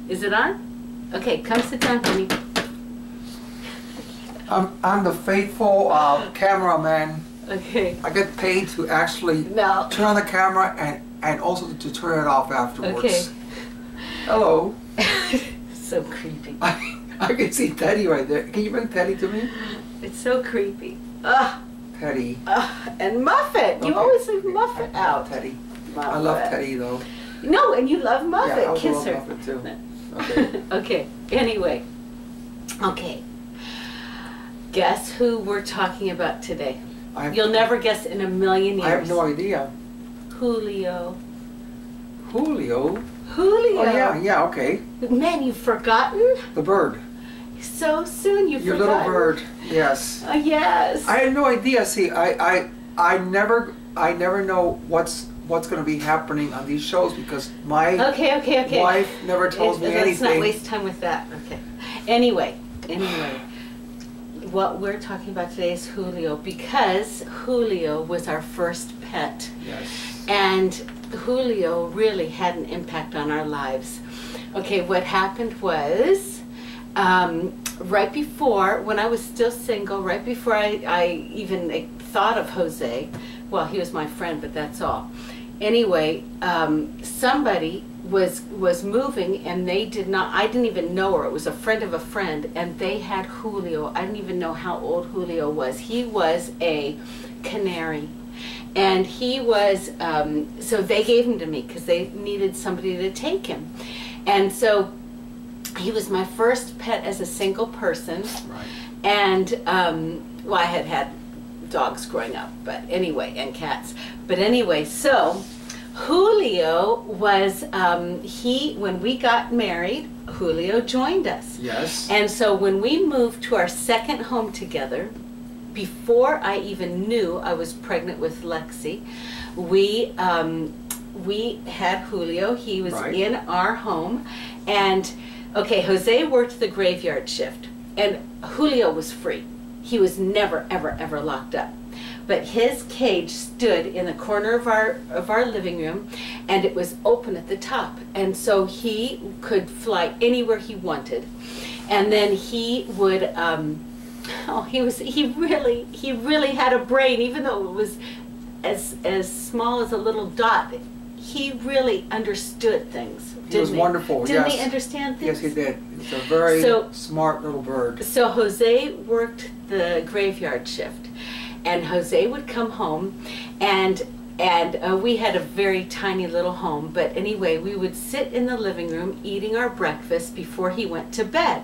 Is it on? Okay, come sit down, honey. I'm the faithful cameraman. Okay. I get paid to actually turn on the camera and also to turn it off afterwards. Okay. Hello. So creepy. I can see Teddy right there. Can you bring Teddy to me? It's so creepy. Ugh. Teddy. And Muffet. You always leave Muffet out. Teddy. Muffet. I love Teddy though. No, and you love Muffet. Yeah, I Kiss love her. Muffet too. Okay. Okay. Anyway. Okay. Guess who we're talking about today? You'll never guess in a million years. I have no idea. Julio. Julio? Julio. Oh yeah, okay. Man, you've forgotten? The bird. So soon you've Your forgotten. little bird, yes. Yes. I had no idea. See, I never know what's going to be happening on these shows because my wife never tells me anything. Let's not waste time with that. Okay. Anyway, what we're talking about today is Julio, because Julio was our first pet. Yes. And Julio really had an impact on our lives. Okay, what happened was, right before, when I was still single, right before I even thought of Jose, well, he was my friend, but that's all. Anyway, somebody was moving, and they did not, I didn't even know her. It was a friend of a friend, and they had Julio. I didn't even know how old Julio was. He was a canary. And he was, so they gave him to me because they needed somebody to take him. And so he was my first pet as a single person. Right. And, well, I had dogs growing up, but anyway, and cats. But anyway, so Julio was, when we got married, Julio joined us. Yes. And so when we moved to our second home together, before I even knew I was pregnant with Lexy, we had Julio. He was in our home, and okay, Jose worked the graveyard shift, and Julio was free. He was never, ever, ever locked up. But his cage stood in the corner of our living room, and it was open at the top, and so he could fly anywhere he wanted. And then he would. He really had a brain, even though it was as small as a little dot. He really understood things. He was wonderful. Didn't he understand things? Yes, he did. He's a very smart little bird. So Jose worked the graveyard shift, and Jose would come home, and we had a very tiny little home. But anyway, we would sit in the living room eating our breakfast before he went to bed.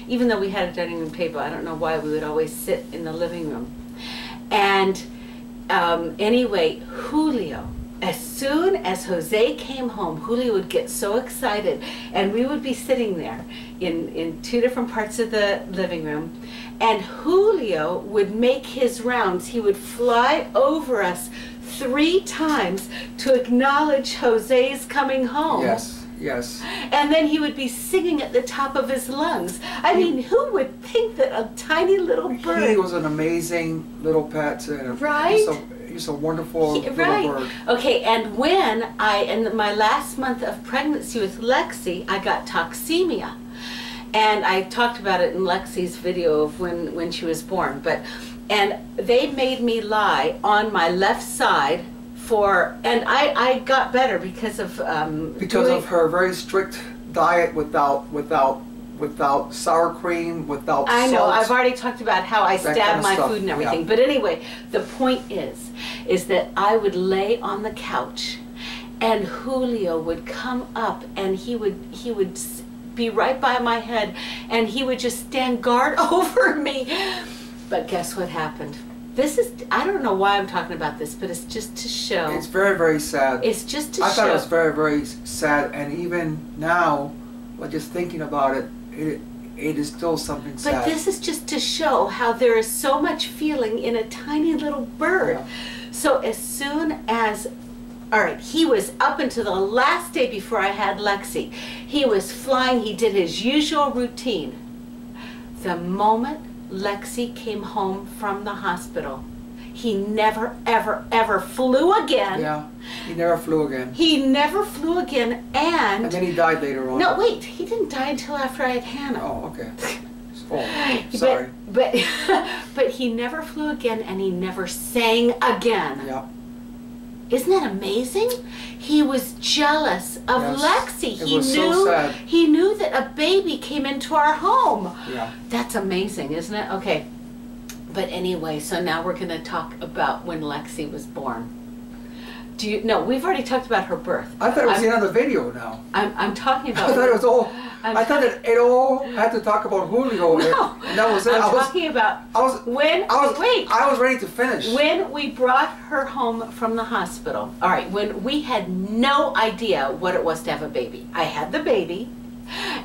Even though we had a dining room table, I don't know why we would always sit in the living room. And anyway, Julio, as soon as Jose came home, Julio would get so excited, and we would be sitting there in two different parts of the living room, and Julio would make his rounds. He would fly over us 3 times to acknowledge Jose's coming home. Yes. Yes. And then he would be singing at the top of his lungs. I mean, who would think that a tiny little bird... He was an amazing little pet. Right? He's a wonderful little bird. Okay, and when in my last month of pregnancy with Lexy, I got toxemia. And I talked about it in Lexy's video of when she was born. And they made me lie on my left side, and I got better because of her very strict diet without sour cream, without I know, salt. I've already talked about how I stabbed my food and everything. Yeah. But anyway, the point is that I would lay on the couch, and Julio would come up, and he would be right by my head, and he would just stand guard over me. But guess what happened? I don't know why I'm talking about this, but it's just to show. It's very, very sad. It's just to show. I thought it was very, very sad, and even now, just thinking about it, it is still something sad. But this is just to show how there is so much feeling in a tiny little bird. Yeah. So as soon as, all right, he was up until the last day before I had Lexy. He was flying, he did his usual routine. The moment Lexy came home from the hospital, He never, ever, ever flew again. Yeah, he never flew again. He never flew again, and then he died later on. No, wait, he didn't die until after I had Hannah. Oh, okay. Oh, sorry. But he never flew again, and he never sang again. Yeah. Isn't that amazing? He was jealous of Lexy. It was so sad. He knew that a baby came into our home. Yeah. That's amazing, isn't it? Okay. But anyway, so now we're going to talk about when Lexy was born. No, we've already talked about her birth. I thought it was another video now. I'm talking about. I thought it was all. I thought that it all had to talk about Julio. No, and that was it. I'm talking about I was ready to finish. When we brought her home from the hospital. All right, when we had no idea what it was to have a baby. I had the baby,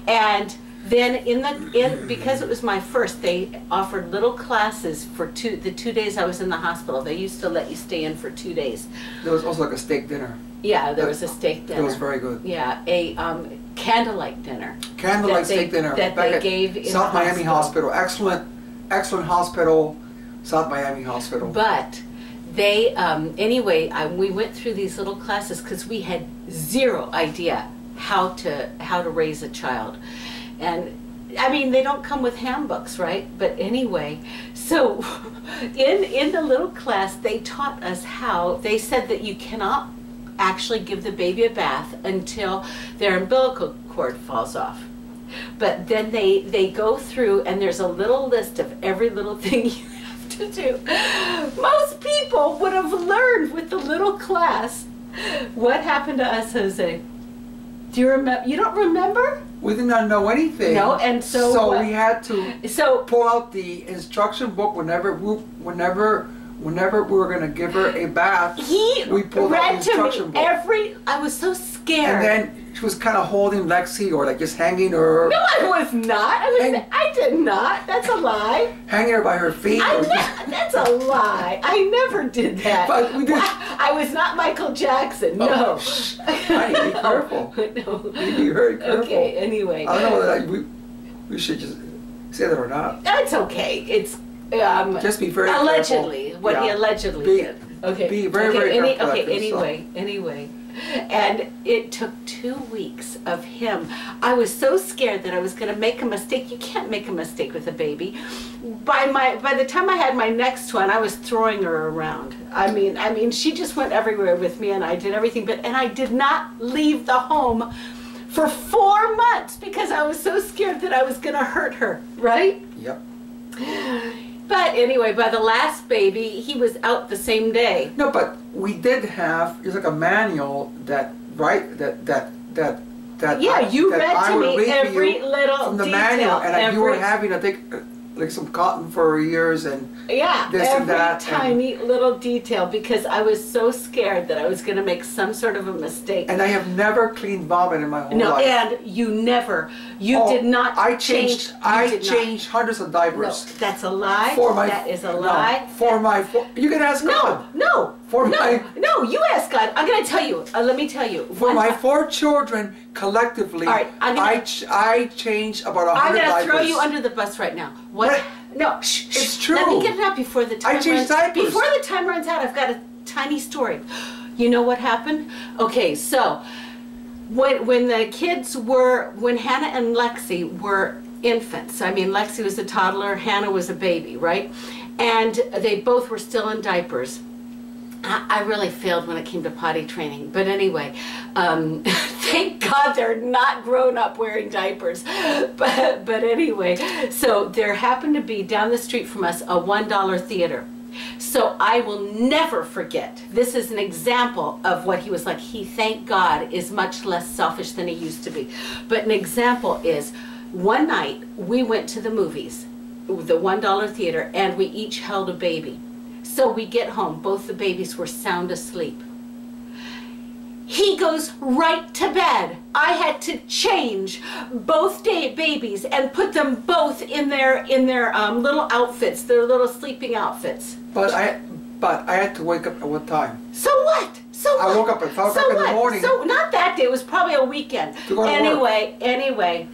and then because it was my first, they offered little classes for the 2 days I was in the hospital. They used to let you stay in for 2 days. There was also like a steak dinner. Yeah, there was a steak dinner. It was very good. Yeah, a candlelight dinner. Candlelight steak dinner that they gave in South Miami Hospital. Excellent hospital, South Miami Hospital. But they anyway, we went through these little classes because we had zero idea how to raise a child. And I mean, they don't come with handbooks, right? But anyway, so in the little class, they taught us how. They said that you cannot actually give the baby a bath until their umbilical cord falls off. But then they go through, and there's a little list of every little thing you have to do. Most people would have learned with the little class. What happened to us, Jose? Do you remember? You don't remember? We did not know anything. No, and so we had to pull out the instruction book whenever we were going to give her a bath. We pulled out the instruction book. I was so scared. And then she was kind of holding Lexy, or like just hanging her. No, I was not. I did not. That's a lie. Hanging her by her feet. That's a lie. I never did that. But we did. I was not Michael Jackson. No. Honey, be careful. No. Be very careful. Okay. Anyway. I don't know. We should just say that or not. That's okay. It's. Just be very allegedly, careful. What he allegedly did. Okay. Be very careful. Anyway. And it took 2 weeks of him. I was so scared that I was going to make a mistake. You can't make a mistake with a baby. By the time I had my next one, I was throwing her around. I mean, she just went everywhere with me, and I did everything. And I did not leave the home for 4 months because I was so scared that I was going to hurt her. Right? Yep. But anyway, by the last baby, he was out the same day. No, but we did have, it's like a manual that you read to me every little from the detail, manual, and you were having to take like some cotton for her ears and this and that. Every tiny little detail, because I was so scared that I was going to make some sort of a mistake. And I have never cleaned vomit in my whole life. No, and you did not. I changed hundreds of diapers. No, that's a lie. That is a lie. You can ask God. No, you ask God. I'm going to tell you. Let me tell you. For my 4 children collectively, I changed about 100 diapers. I'm going to throw you under the bus right now. What? No, it's true. Let me get it out before the time runs out. Before the time runs out, I've got a tiny story. You know what happened? Okay, so when the kids when Hannah and Lexy were infants, I mean, Lexy was a toddler, Hannah was a baby, right? And they both were still in diapers. I really failed when it came to potty training, but anyway, thank God they're not grown up wearing diapers. But anyway, so there happened to be down the street from us a $1 theater. So I will never forget. This is an example of what he was like. He, thank God, is much less selfish than he used to be. But an example is, one night we went to the movies, the $1 theater, and we each held a baby. So we get home, both the babies were sound asleep. He goes right to bed. I had to change both babies and put them both in their little outfits, their little sleeping outfits. But I had to wake up at what time? So what? I woke up at 5 o'clock in the morning. So not that day. It was probably a weekend. To go to work. Anyway.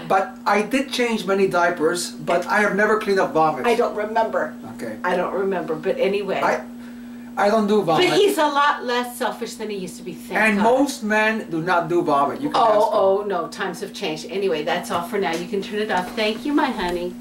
But I did change many diapers, but I have never cleaned up vomit. I don't remember. Okay. I don't remember, but anyway. I don't do vomit. But he's a lot less selfish than he used to be, thank God. Most men do not do vomit. You can ask them. Oh, no, times have changed. Anyway, that's all for now. You can turn it off. Thank you, my honey.